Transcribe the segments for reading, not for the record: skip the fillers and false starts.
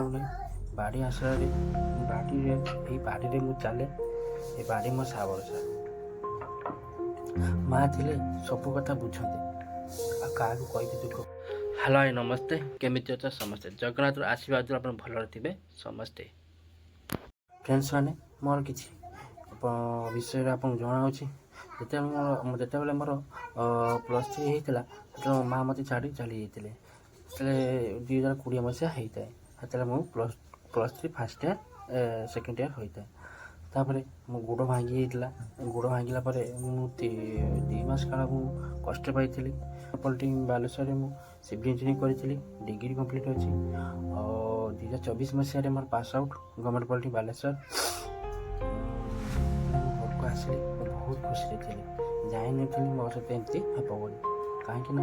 ପାରୁନାହିଁ। ବାଡ଼ି ଆଶ୍ରୟରେ ଏଇ ବାଡ଼ିରେ ମୁଁ ଚାଲେ। ଏ ବାଡ଼ି ମୋ ସାବରସା। ମା ଥିଲେ ସବୁ କଥା ବୁଝନ୍ତି, ଆଉ କାହାକୁ କହିବି ଦୁଃଖ। ହ୍ୟାଲୋ ଆଇ ନମସ୍ତେ, କେମିତି ଅଛ ସମସ୍ତେ? ଜଗନ୍ନାଥର ଆଶୀର୍ବାଦରୁ ଆପଣ ଭଲରେ ଥିବେ ସମସ୍ତେ। ଫ୍ରେଣ୍ଡସ୍ ମାନେ, ମୋର କିଛି ବିଷୟରେ ଆପଣଙ୍କୁ ଜଣାଉଛି। ଯେତେବେଳେ ମୋର +3 ହେଇଥିଲା, ସେତେବେଳେ ମୋ ମା' ମୋତେ ଛାଡ଼ି ଚାଲି ଯାଇଥିଲେ। ସେତେବେଳେ 2020 ମସିହା ହେଇଥାଏ। ସେତେବେଳେ ମୁଁ +3 ଫାର୍ଷ୍ଟ ଇୟର୍ ସେକେଣ୍ଡ ଇୟର୍ ହୋଇଥାଏ। ତାପରେ ମୋ ଗୋଡ଼ ଭାଙ୍ଗି ଯାଇଥିଲା। ଗୋଡ଼ ଭାଙ୍ଗିଲା ପରେ ମୁଁ 2 ମାସ କାଳ ମୁଁ କଷ୍ଟ ପାଇଥିଲି। ପଲିଟେକ୍ନିକ୍ ବାଲେଶ୍ୱରରେ ମୁଁ ସିଭିଲ୍ ଇଞ୍ଜିନିୟରିଂ କରିଥିଲି, ଡିଗ୍ରୀ କମ୍ପ୍ଲିଟ୍ ଅଛି। ଆଉ 2024 ମସିହାରେ ମୋର pass out government polytechnic Baleshwar. ଘରକୁ ଆସିଲି, ମୁଁ ବହୁତ ଖୁସିରେ ଥିଲି। ଜାଣିନଥିଲି ମୋ ସହିତ ଏମିତି ହେବ ବୋଲି। କାହିଁକିନା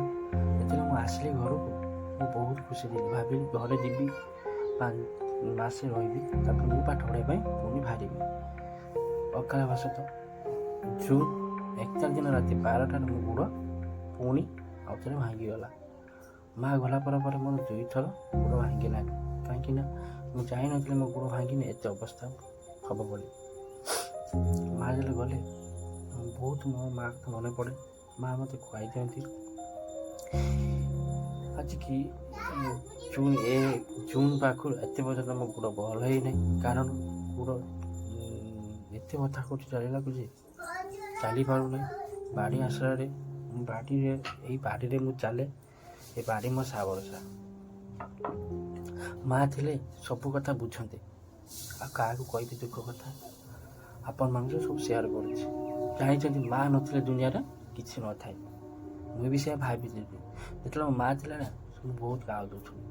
ଯେତେବେଳେ ମୁଁ ଆସିଲି ଘରକୁ, ମୁଁ ବହୁତ ଖୁସି ଥିଲି। ଭାବିଲି ଘରେ ଯିବି, ମାସେ ରହିବି, ତାପରେ ମୁଁ ପାଠ ପଢ଼ିବା ପାଇଁ ପୁଣି ବାହାରିବି। ଅକାଳ ବଶତଃ ଜୁନ୍ 1 ତାରିଖ ଦିନ ରାତି 12ଟାରେ ମୋ ଗୋଡ଼ ପୁଣି ଆଉ ଥରେ ଭାଙ୍ଗିଗଲା। ମା' ଗଲା ପରେ ମୋର 2 ଥର ଗୋଡ଼ ଭାଙ୍ଗିଲା। କାହିଁକିନା ମୁଁ ଜାଣିନଥିଲି ମୋ ଗୋଡ଼ ଭାଙ୍ଗିନି ଏତେ ଅବସ୍ଥା ହେବ ବୋଲି। ମା' ଯେତେବେଳେ ଗଲେ, ବହୁତ ମୋ ମା' କଥା ମନେ ପଡ଼େ। ମା' ମୋତେ ଖୁଆଇ ଦିଅନ୍ତି। ଆଜିକି ଜୁନ୍ ପାଖରୁ ଏତେ ପର୍ଯ୍ୟନ୍ତ ମୋ ଗୋଡ଼ ଭଲ ହେଇନାହିଁ। କାରଣ ଗୋଡ଼ ଏତେ ବଥା କରୁଛି ଚାଲିଲାକୁ ଯେ ଚାଲିପାରୁନାହିଁ। ବାଡ଼ି ଆଶ୍ରୟରେ ଏଇ ବାଡ଼ିରେ ମୁଁ ଚାଲେ। ଏ ବାଡ଼ି ମୋ ସାବରସା। ମା' ଥିଲେ ସବୁ କଥା ବୁଝନ୍ତି, ଆଉ କାହାକୁ କହିବି ଦୁଃଖ କଥା। ଆପଣମାନଙ୍କୁ ସବୁ ସେୟାର କରୁଛି। ଜାଣିଛନ୍ତି ମା' ନଥିଲେ ଦୁନିଆରେ କିଛି ନଥାଏ। ମୁଁ ବି ସେୟା ଭାବିଥିଲି। ଯେତେବେଳେ ମୋ ମା' ଥିଲା ନା, ମୁଁ ବହୁତ ଗାଉ ଦେଉଥିଲି।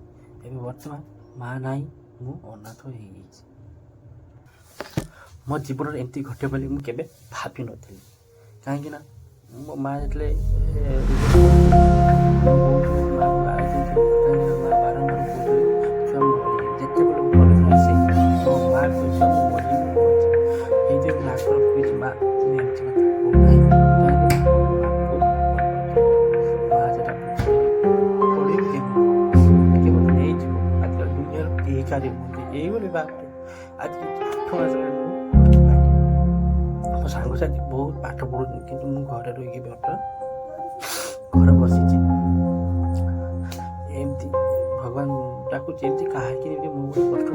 ଏବେ ବର୍ତ୍ତମାନ ମା' ନାହିଁ, ମୁଁ ଅନାଥ ହେଇଯାଇଛି। ମୋ ଜୀବନରେ ଏମିତି ଘଟିବ ବୋଲି ମୁଁ କେବେ ଭାବିନଥିଲି। କାହିଁକିନା ମୋ ମା' ଯେତେବେଳେ ବାରମ୍ବାର କହୁଥିଲେ ଛୁଆ ମରିଯିବି। ଯେତେବେଳେ ମୁଁ କଲେଜରେ ଆସେ, ମୋ ମା' କହୁଛି ଛୁଆ ମୁଁ ମରିଯିବି। ହେଇଥିପାଇଁ ମୁଁ ଲାଷ୍ଟରେ କହୁଛି ମା' ମୁଁ ଏମିତି କଥା କହୁନାହିଁ। କାହିଁକିନା ମା'କୁ ବହୁତ ଭଲ ପାଉଥିଲି। ମା' ସେଟା ବୁଝିଲେ ପଢ଼ିବି କେମିତି, ଟିକେ ମୋତେ ନେଇଯିବ। ଆଜିକାଲି ଦୁନିଆରେ କେହି କାହାରି ନୁହନ୍ତି। ଏଇଭଳି ଭାବରେ ଆଜି 8 ମାସ ହେଲାଣି ମୁଁ କଷ୍ଟ ପାଇଲି। ମୋ ସାଙ୍ଗସାଥି ବହୁତ ପାଠ ପଢ଼ୁଛନ୍ତି, କିନ୍ତୁ ମୁଁ ଘରେ ରହିକି ଘରେ ବସିଛି। ଏମିତି ଭଗବାନ ଡାକୁଛି, ଏମିତି କାହିଁକି ମୁଁ କଷ୍ଟ କରୁଛି,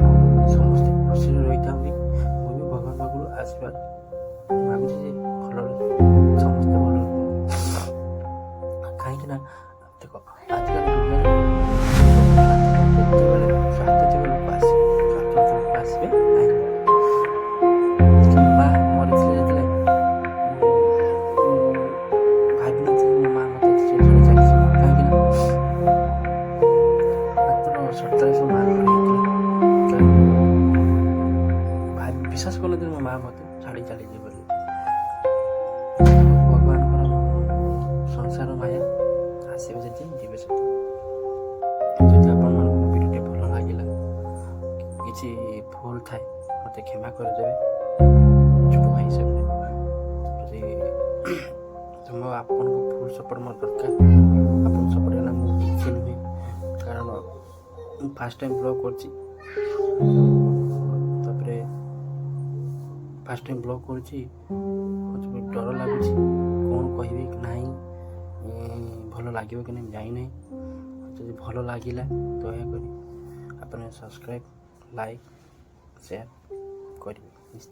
ସମସ୍ତେ ଖୁସିରେ ରହିଥାନ୍ତି। ମୁଁ ବି ଭଗବାନ ପାଖରୁ ଆଶୀର୍ବାଦ ମାଗୁଛି ଯେ ଭଲରେ ସମସ୍ତେ ଭଲରେ ରୁହନ୍ତୁ। କାହିଁକିନା ଦେଖ, ଆଜିକାଲି ଦୁନିଆରେ ଯେତେବେଳେ ସ୍ୱାର୍ଥଥିବ ଲୋକ ଆସିବେ, ସ୍ୱାର୍ଥନଥିବ ଲୋକ ଆସିବେ ନାହିଁ। ମା' ମରିଥିଲେ ଯେତେବେଳେ ଭାବିନଥିଲି ମୋ ମା' ମୋତେ ଛାଡ଼ି ଚାଲିଯିବ। କାହିଁକିନା ମାତ୍ର 47 ମାର୍କରେ ହେଇଥିଲା। ବିଶ୍ୱାସ କରୁନଥିଲି ମୋ ମା' ମୋତେ ଛାଡ଼ି ଚାଲିଯିବ ବୋଲି। ଭଗବାନଙ୍କର ସଂସାର ମାୟା, ଆସିବେ ଯଦି ଯିବେ ସେଠି। ଯଦି ଆପଣମାନଙ୍କୁ ମୋ ଭିଡ଼ିଓଟି ଭଲ ଲାଗିଲା, କିଛି ଭୁଲ ଥାଏ ମୋତେ କ୍ଷମା କରିଦେବେ ଛୋଟ ଭାଇ ହିସାବରେ। ଯଦି ଆପଣଙ୍କୁ ଫୁଲ୍ ସପୋର୍ଟ ମୋର ଦରକାର, ଆପଣ ସପୋର୍ଟ ହେଲା ମୁଁ କିଛି ନୁହେଁ। କାରଣ ମୁଁ ଫାର୍ଷ୍ଟ ଟାଇମ୍ ବ୍ଲଗ୍ କରୁଛି। ତାପରେ ଫାର୍ଷ୍ଟ ଟାଇମ୍ ବ୍ଲଗ୍ କରୁଛି, ମୋତେ ଡର ଲାଗୁଛି କ'ଣ କହିବି କି ନାହିଁ, ଭଲ ଲାଗିବ କି ନାହିଁ ଜାଣିନାହିଁ। ଯଦି ଭଲ ଲାଗିଲା ଦୟାକରି ଆପଣ ସବସ୍କ୍ରାଇବ୍, ଲାଇକ୍, ସେୟାର କରିବେ।